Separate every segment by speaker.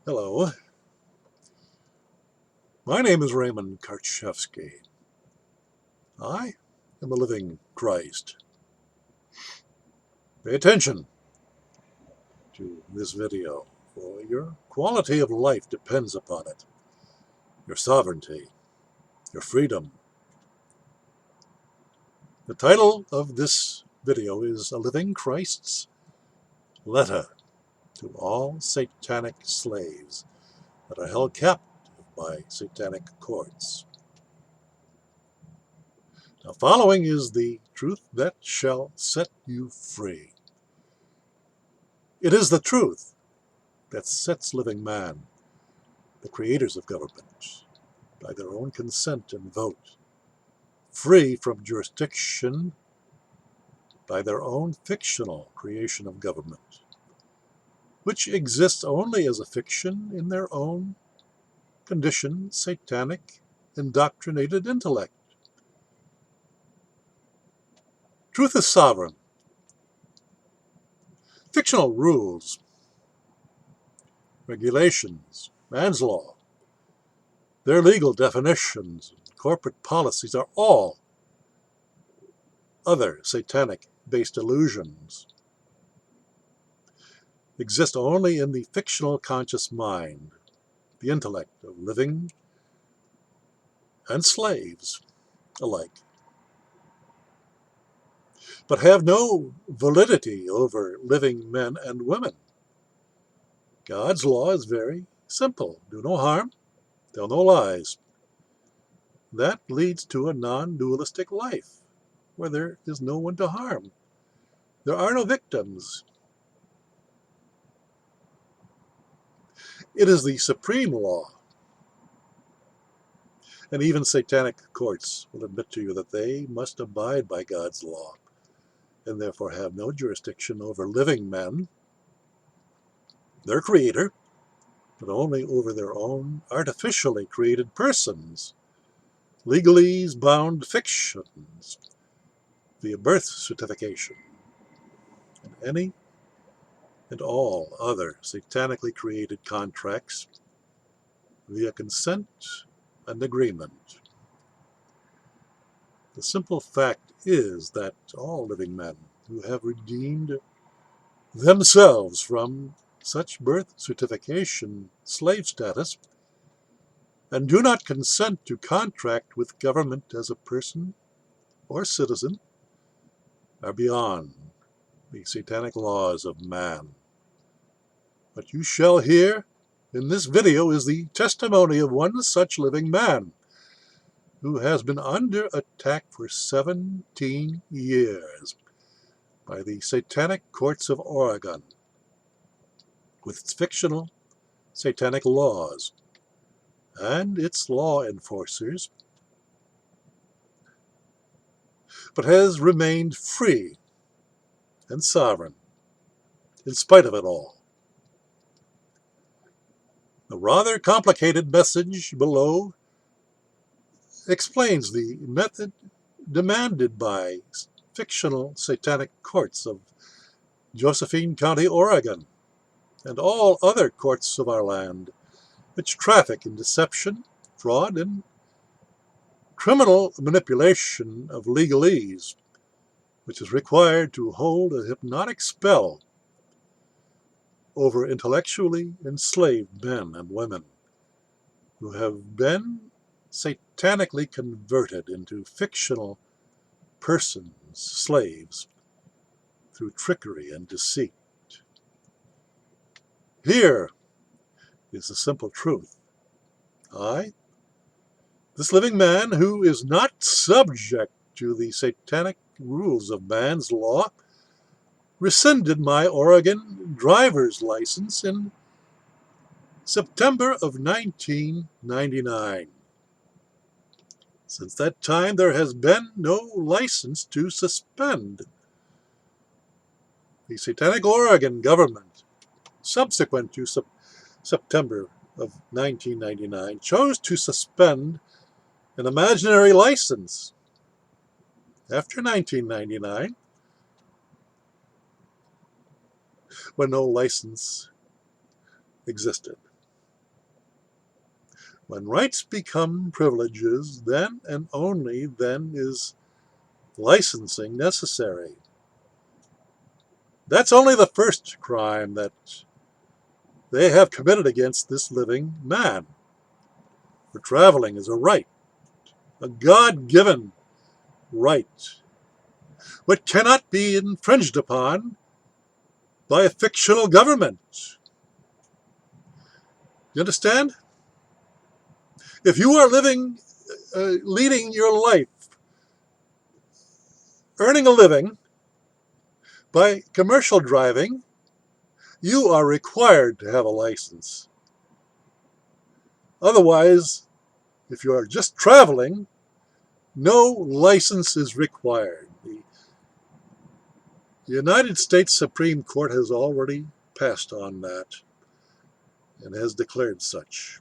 Speaker 1: Hello, my name is Raymond Karczewski. I am a living Christ. Pay attention to this video, for your quality of life depends upon it. Your sovereignty, your freedom. The title of this video is A Living Christ's Letter to All Satanic Slaves that are held captive by satanic courts. Now, following is the truth that shall set you free. It is the truth that sets living man, the creators of government, by their own consent and vote, free from jurisdiction by their own fictional creation of government, which exists only as a fiction in their own conditioned, satanic, indoctrinated intellect. Truth is sovereign. Fictional rules, regulations, man's law, their legal definitions, corporate policies are all other satanic-based illusions, exist only in the fictional conscious mind, the intellect of living and slaves alike, but have no validity over living men and women. God's law is very simple. Do no harm, tell no lies. That leads to a non-dualistic life, where there is no one to harm. There are no victims. It is the supreme law. And even satanic courts will admit to you that they must abide by God's law, and therefore have no jurisdiction over living men, their creator, but only over their own artificially created persons, legalese bound fictions, via birth certification, and any and all other satanically created contracts via consent and agreement. The simple fact is that all living men who have redeemed themselves from such birth certification slave status and do not consent to contract with government as a person or citizen are beyond the satanic laws of man. What you shall hear in this video is the testimony of one such living man who has been under attack for 17 years by the satanic courts of Oregon with its fictional satanic laws and its law enforcers, but has remained free and sovereign in spite of it all. The rather complicated message below explains the method demanded by fictional satanic courts of Josephine County, Oregon, and all other courts of our land, which traffic in deception, fraud, and criminal manipulation of legalese, which is required to hold a hypnotic spell over intellectually enslaved men and women who have been satanically converted into fictional persons, slaves, through trickery and deceit. Here is the simple truth. I, this living man who is not subject to the satanic rules of man's law, rescinded my Oregon driver's license in September of 1999. Since that time, there has been no license to suspend. The Satanic Oregon government, subsequent to September of 1999, chose to suspend an imaginary license after 1999, when no license existed. When rights become privileges, then and only then is licensing necessary. That's only the first crime that they have committed against this living man. For traveling is a right, a God-given right, which cannot be infringed upon by a fictional government. You understand? If you are leading your life, earning a living by commercial driving, you are required to have a license. Otherwise, if you are just traveling, no license is required. The United States Supreme Court has already passed on that and has declared such.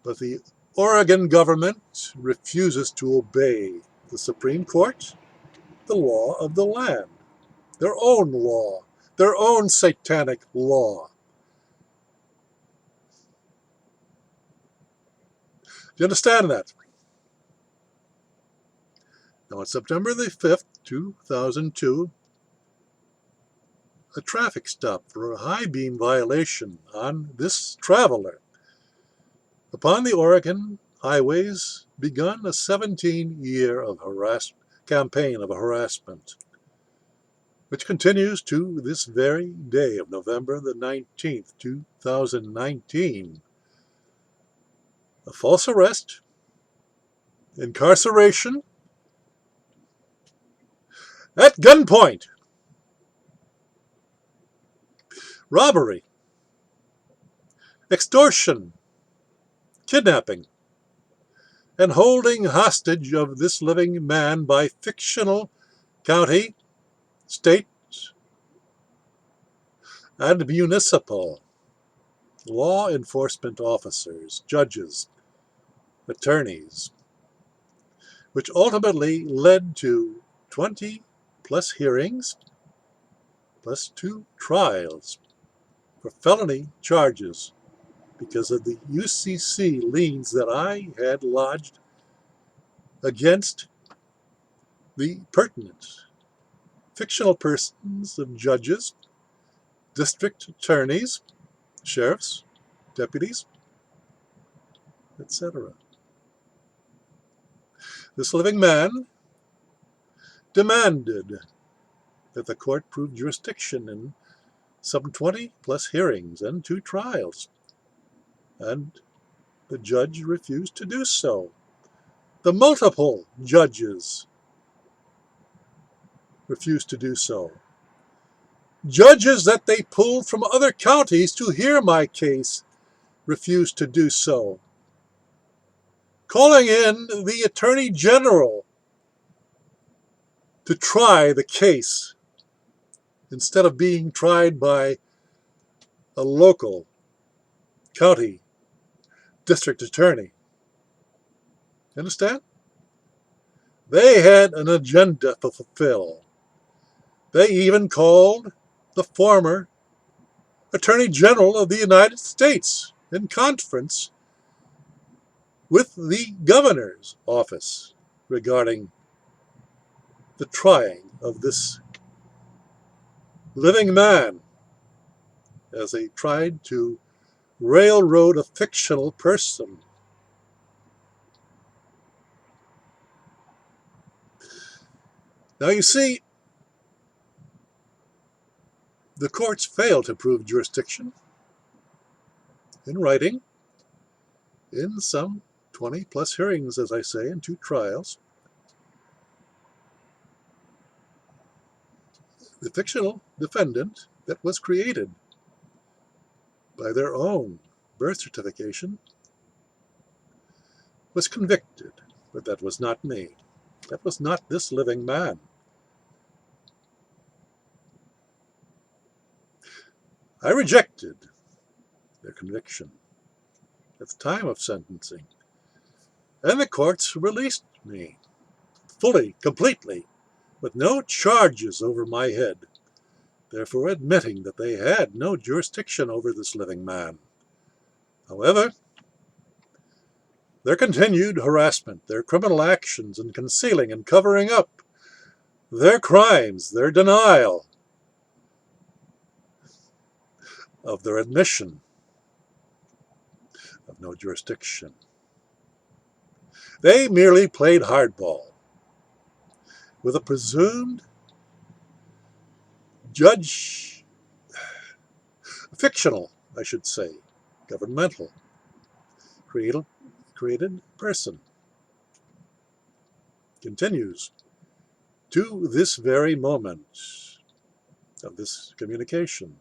Speaker 1: But the Oregon government refuses to obey the Supreme Court, the law of the land, their own law, their own satanic law. Do you understand that? Now, on September the 5th, 2002, a traffic stop for a high beam violation on this traveler upon the Oregon highways begun a 17-year campaign of harassment, which continues to this very day of November the 19th, 2019. A false arrest, incarceration, at gunpoint, robbery, extortion, kidnapping, and holding hostage of this living man by fictional county, state, and municipal law enforcement officers, judges, attorneys, which ultimately led to 20 plus hearings plus 2 trials for felony charges because of the UCC liens that I had lodged against the pertinent fictional persons of judges, district attorneys, sheriffs, deputies, etc. This living man demanded that the court prove jurisdiction in some 20 plus hearings and 2 trials, and the judge refused to do so. The multiple judges refused to do so. Judges that they pulled from other counties to hear my case refused to do so. Calling in the Attorney General to try the case instead of being tried by a local county district attorney. Understand? They had an agenda to fulfill. They even called the former Attorney General of the United States in conference with the governor's office regarding the trying of this living man as they tried to railroad a fictional person. Now you see, the courts failed to prove jurisdiction in writing in some 20 plus hearings, as I say, in 2 trials. The fictional defendant that was created by their own birth certification was convicted, but that was not me. That was not this living man. I rejected their conviction at the time of sentencing, and the courts released me fully, completely, with no charges over my head, therefore admitting that they had no jurisdiction over this living man. However, their continued harassment, their criminal actions in concealing and covering up their crimes, their denial of their admission of no jurisdiction. They merely played hardball with a presumed judge, fictional, I should say, governmental, created person. Continues to this very moment of this communication,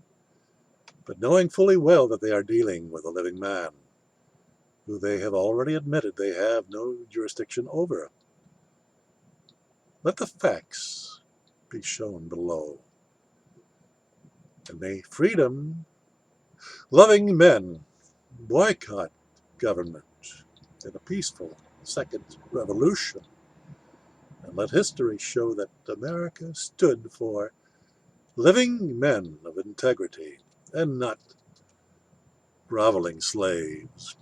Speaker 1: but knowing fully well that they are dealing with a living man who they have already admitted they have no jurisdiction over. Let the facts be shown below, and may freedom-loving men boycott government in a peaceful second revolution, and let history show that America stood for living men of integrity and not groveling slaves.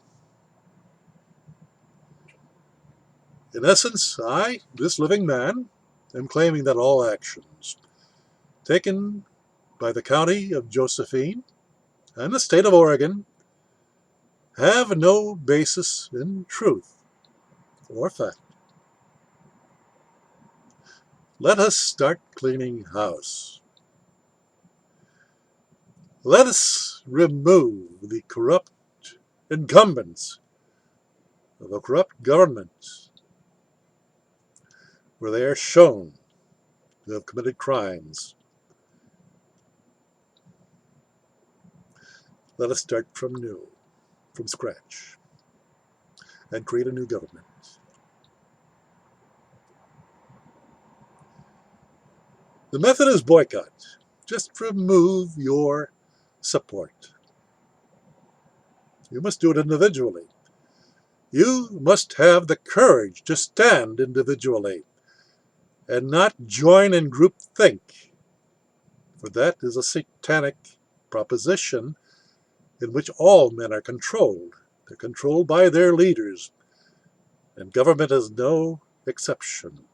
Speaker 1: In essence, I, this living man, am claiming that all actions taken by the county of Josephine and the state of Oregon have no basis in truth or fact. Let us start cleaning house. Let us remove the corrupt incumbents of a corrupt government where they are shown to have committed crimes. Let us start from scratch, and create a new government. The method is boycott. Just remove your support. You must do it individually. You must have the courage to stand individually and not join in groupthink, for that is a satanic proposition in which all men are controlled. They're controlled by their leaders, and government is no exception.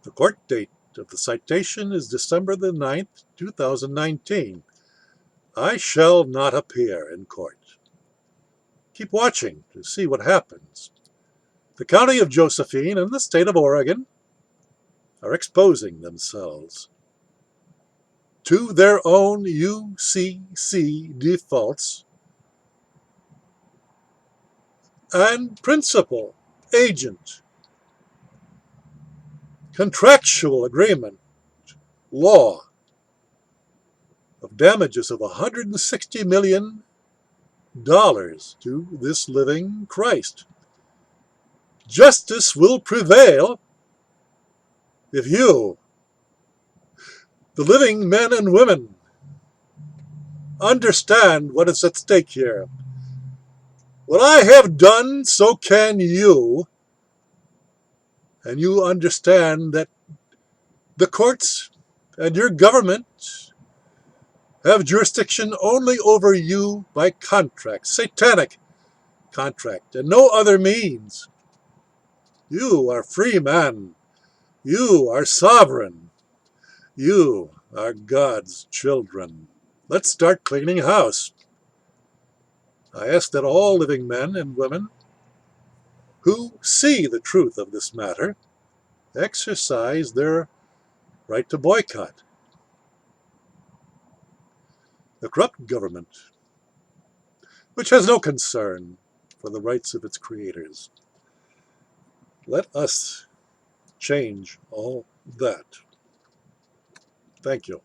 Speaker 1: The court date of the citation is December the 9th, 2019. I shall not appear in court. Keep watching to see what happens. The county of Josephine and the state of Oregon are exposing themselves to their own UCC defaults and principal, agent, contractual agreement, law of damages of $160 million to this living Christ. Justice will prevail if you, the living men and women, understand what is at stake here. What I have done, so can you, and you understand that the courts and your government have jurisdiction only over you by contract, satanic contract, and no other means. You are free man. You are sovereign. You are God's children. Let's start cleaning house. I ask that all living men and women who see the truth of this matter exercise their right to boycott the corrupt government, which has no concern for the rights of its creators. Let us change all that. Thank you.